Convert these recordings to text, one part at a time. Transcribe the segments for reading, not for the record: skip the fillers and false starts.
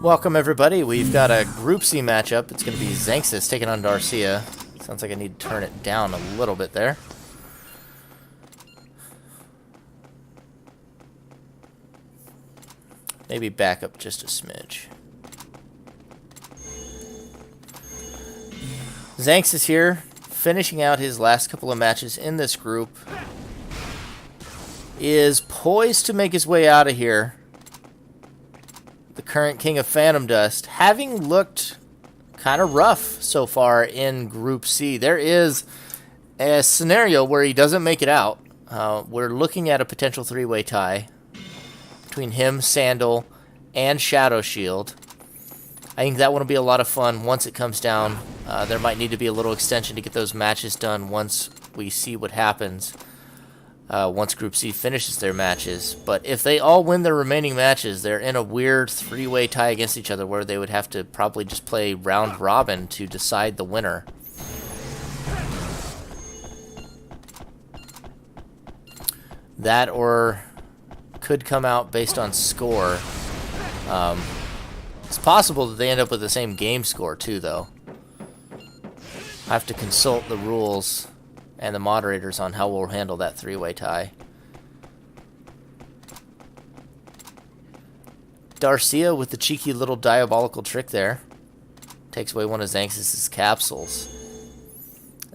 Welcome everybody, we've got a Group C matchup. It's going to be Xanxus taking on Darcia. Sounds like I need to turn it down a little bit there. Maybe back up just a smidge. Xanxus here, finishing out his last couple of matches in this group. Is poised to make his way out of here. The current king of Phantom Dust, having looked kind of rough so far in Group C. There is a scenario where he doesn't make it out. We're looking at a potential three-way tie between him, Sandal, and Shadow Shield. I think that one will be a lot of fun once it comes down. There might need to be a little extension to get those matches done once we see what happens. Once Group C finishes their matches. But if they all win their remaining matches, they're in a weird three-way tie against each other where they would have to probably just play round robin to decide the winner. That or could come out based on score. It's possible that they end up with the same game score too, though. I have to consult the rules and the moderators on how we'll handle that three-way tie. Darcia with the cheeky little diabolical trick there. Takes away one of Xanxus' capsules.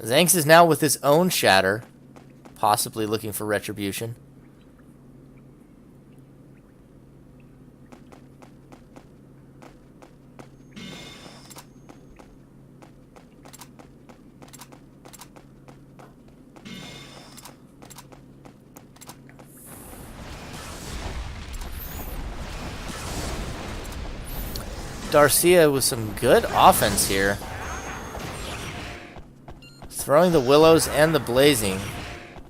Xanxus now with his own shatter, possibly looking for retribution. Darcia with some good offense here. Throwing the Willows and the Blazing.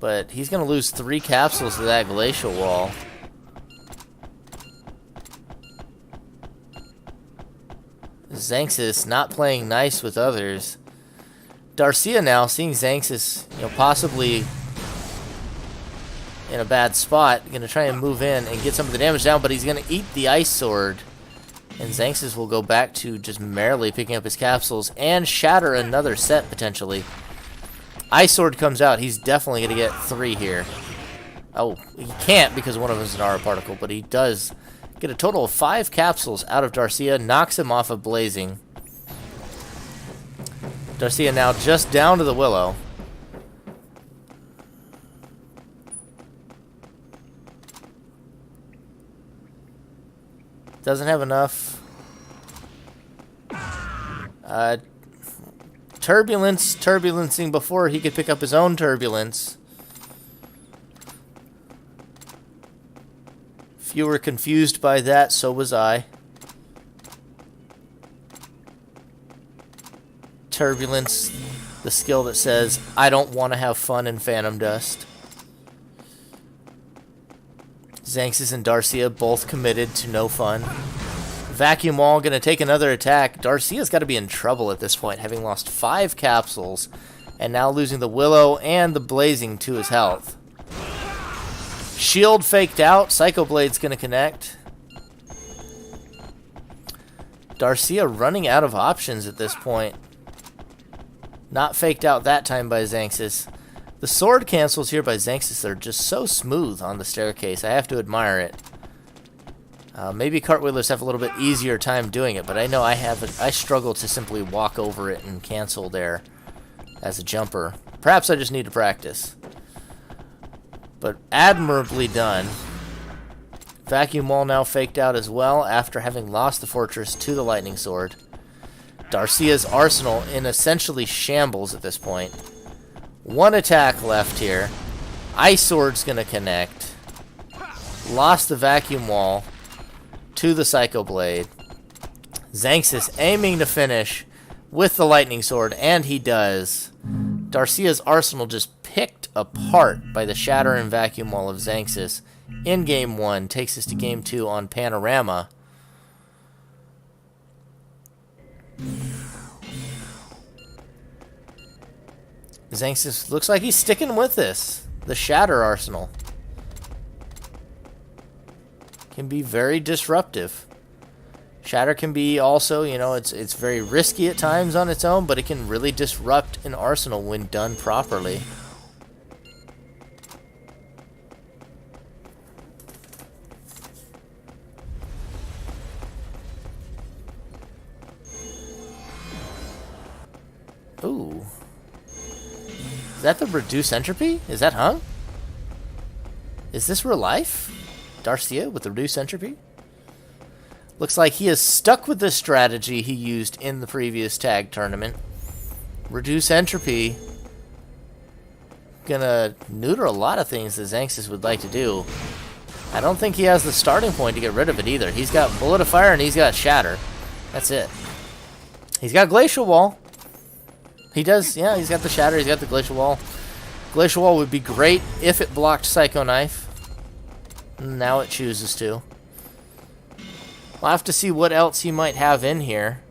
But he's going to lose 3 capsules to that Glacial Wall. Xanxus not playing nice with others. Darcia now seeing Xanxus, possibly in a bad spot. Going to try and move in and get some of the damage down, but he's going to eat the Ice Sword. And Xanxus will go back to just merrily picking up his capsules and shatter another set, potentially. Ice Sword comes out. He's definitely going to get 3 here. Oh, he can't because one of them is an aura particle, but he does get a total of 5 capsules out of Darcia. Knocks him off of Blazing. Darcia now just down to the Willow. Doesn't have enough. Turbulencing before he could pick up his own turbulence. If you were confused by that, so was I. Turbulence, the skill that says, I don't want to have fun in Phantom Dust. Xanxus and Darcia both committed to no fun. Vacuum Wall going to take another attack. Darcia's got to be in trouble at this point, having lost 5 capsules and now losing the Willow and the Blazing to his health. Shield faked out. Psycho Blade's going to connect. Darcia running out of options at this point. Not faked out that time by Xanxus. The sword cancels here by Xanxus are just so smooth on the staircase. I have to admire it. Maybe cartwheelers have a little bit easier time doing it, but I know I struggle to simply walk over it and cancel there as a jumper. Perhaps I just need to practice. But admirably done. Vacuum Wall now faked out as well after having lost the fortress to the lightning sword. Darcia's arsenal in essentially shambles at this point. 1 attack left here. Ice Sword's going to connect. Lost the Vacuum Wall to the Psycho Blade. Xanxus aiming to finish with the Lightning Sword, and he does. Darcia's arsenal just picked apart by the Shatter and Vacuum Wall of Xanxus in Game 1. Takes us to Game 2 on Panorama. Xanxus looks like he's sticking with this. The Shatter Arsenal can be very disruptive. Shatter can be also, you know, it's very risky at times on its own, but it can really disrupt an arsenal when done properly. Ooh. Is that the reduced entropy? Is that hung? Is this real life? Darcia with the reduced entropy? Looks like he is stuck with the strategy he used in the previous tag tournament. Reduce entropy. Gonna neuter a lot of things that Xanxus would like to do. I don't think he has the starting point to get rid of it either. He's got Bullet of Fire and he's got Shatter. That's it. He's got Glacial Wall. He does, yeah, he's got the Shatter, he's got the Glacial Wall. Glacial Wall would be great if it blocked Psycho Knife. Now it chooses to. We'll have to see what else he might have in here.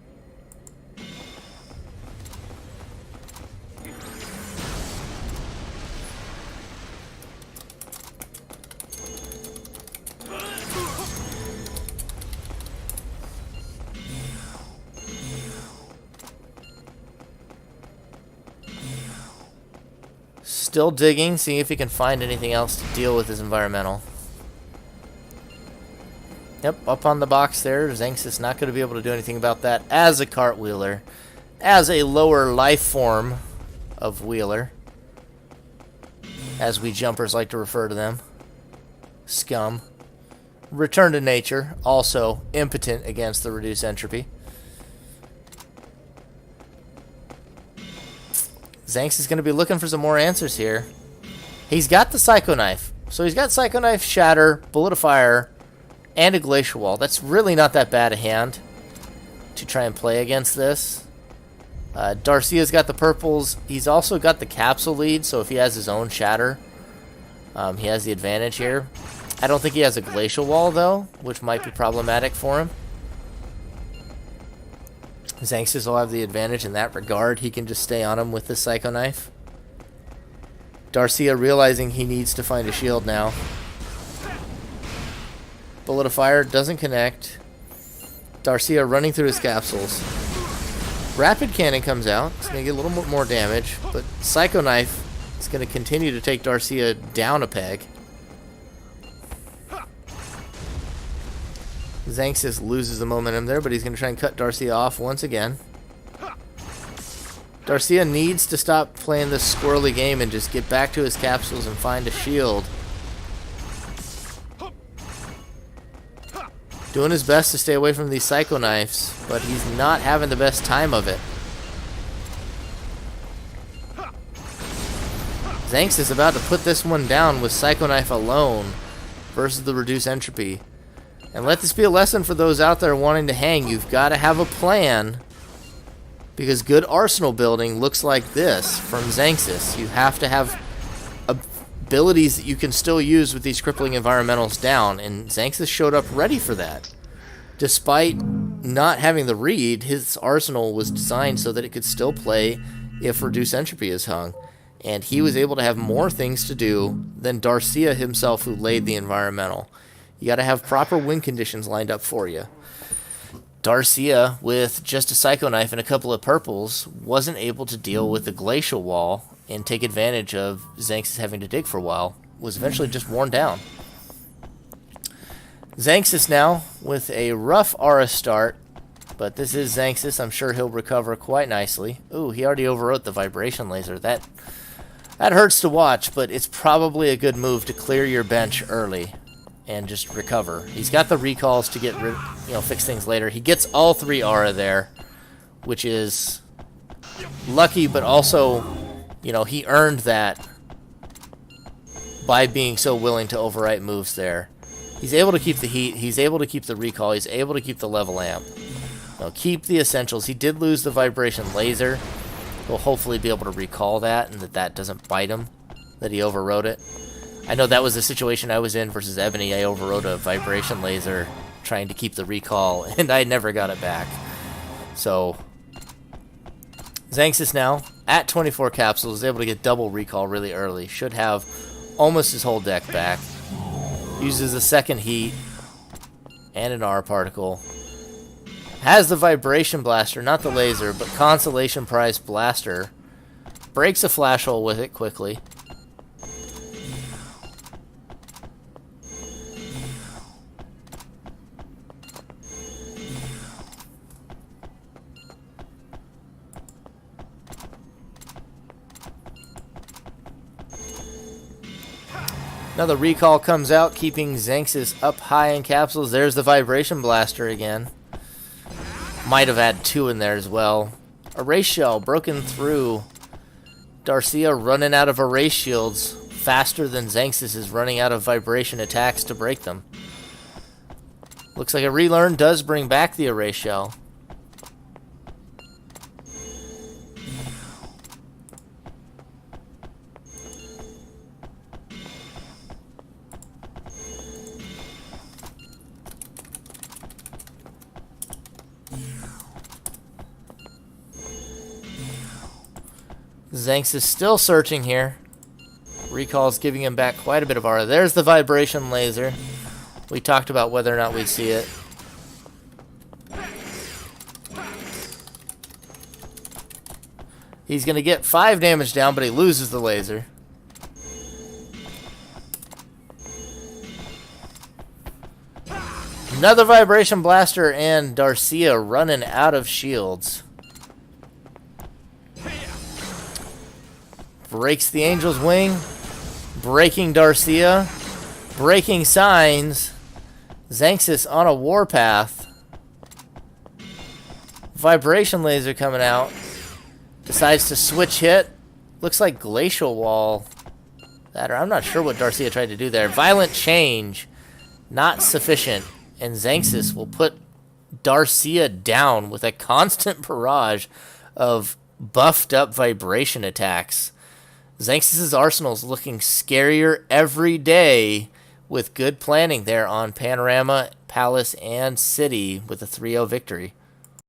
Still digging, seeing if he can find anything else to deal with his environmental. Yep, up on the box there. Xanxus not going to be able to do anything about that as a cartwheeler. As a lower life form of wheeler. As we jumpers like to refer to them. Scum. Return to nature. Also impotent against the reduced entropy. Xanxus is going to be looking for some more answers here. He's got the Psycho Knife. So he's got Psycho Knife, Shatter, Bullet of Fire, and a Glacial Wall. That's really not that bad a hand to try and play against this. Darcia's got the purples. He's also got the capsule lead, so if he has his own Shatter, he has the advantage here. I don't think he has a Glacial Wall, though, which might be problematic for him. Xanxus will have the advantage in that regard. He can just stay on him with the Psycho Knife. Darcia realizing he needs to find a shield now. Bullet of Fire doesn't connect. Darcia running through his capsules. Rapid Cannon comes out. It's going to get a little more damage, but Psycho Knife is going to continue to take Darcia down a peg. Xanxus loses the momentum there, but he's going to try and cut Darcia off once again. Darcia needs to stop playing this squirrely game and just get back to his capsules and find a shield. Doing his best to stay away from these Psycho Knives, but he's not having the best time of it. Xanxus is about to put this one down with Psycho Knife alone versus the reduced entropy. And let this be a lesson for those out there wanting to hang. You've got to have a plan, because good arsenal building looks like this from Xanxus. You have to have abilities that you can still use with these crippling environmentals down, and Xanxus showed up ready for that. Despite not having the read, his arsenal was designed so that it could still play if reduced entropy is hung. And he was able to have more things to do than Darcia himself, who laid the environmental. You got to have proper win conditions lined up for you. Darcia, with just a Psycho Knife and a couple of purples, wasn't able to deal with the Glacial Wall and take advantage of Xanxus having to dig for a while. Was eventually just worn down. Xanxus now with a rough aura start, but this is Xanxus. I'm sure he'll recover quite nicely. Ooh, he already overwrote the vibration laser. That hurts to watch, but it's probably a good move to clear your bench early and just recover. He's got the recalls to get rid, fix things later. He gets all 3 aura there, which is lucky, but also, he earned that by being so willing to overwrite moves there. He's able to keep the heat. He's able to keep the recall. He's able to keep the level amp. Keep the essentials. He did lose the vibration laser. He'll hopefully be able to recall that, and that doesn't bite him, that he overwrote it. I know that was the situation I was in versus Ebony. I overrode a vibration laser trying to keep the recall, and I never got it back. So, Xanxus now, at 24 capsules, is able to get double recall really early. Should have almost his whole deck back. Uses a second heat and an R particle. Has the vibration blaster, not the laser, but consolation prize blaster. Breaks a flash hole with it quickly. Another recall comes out, keeping Xanxus up high in capsules. There's the vibration blaster again. Might have had 2 in there as well. Erase shell broken through. Darcia running out of erase shields faster than Xanxus is running out of vibration attacks to break them. Looks like a relearn does bring back the erase shell. Xanxus still searching here. Recall's giving him back quite a bit of aura. There's the vibration laser. We talked about whether or not we'd see it. He's going to get 5 damage down, but he loses the laser. Another vibration blaster and Darcia running out of shields. Breaks the Angel's Wing. Breaking Darcia. Breaking Signs. Xanxus on a warpath. Vibration laser coming out. Decides to switch hit. Looks like Glacial Wall. I'm not sure what Darcia tried to do there. Violent Change. Not sufficient. And Xanxus will put Darcia down with a constant barrage of buffed up vibration attacks. Xanxus' arsenal is looking scarier every day with good planning there on Panorama, Palace, and City with a 3-0 victory.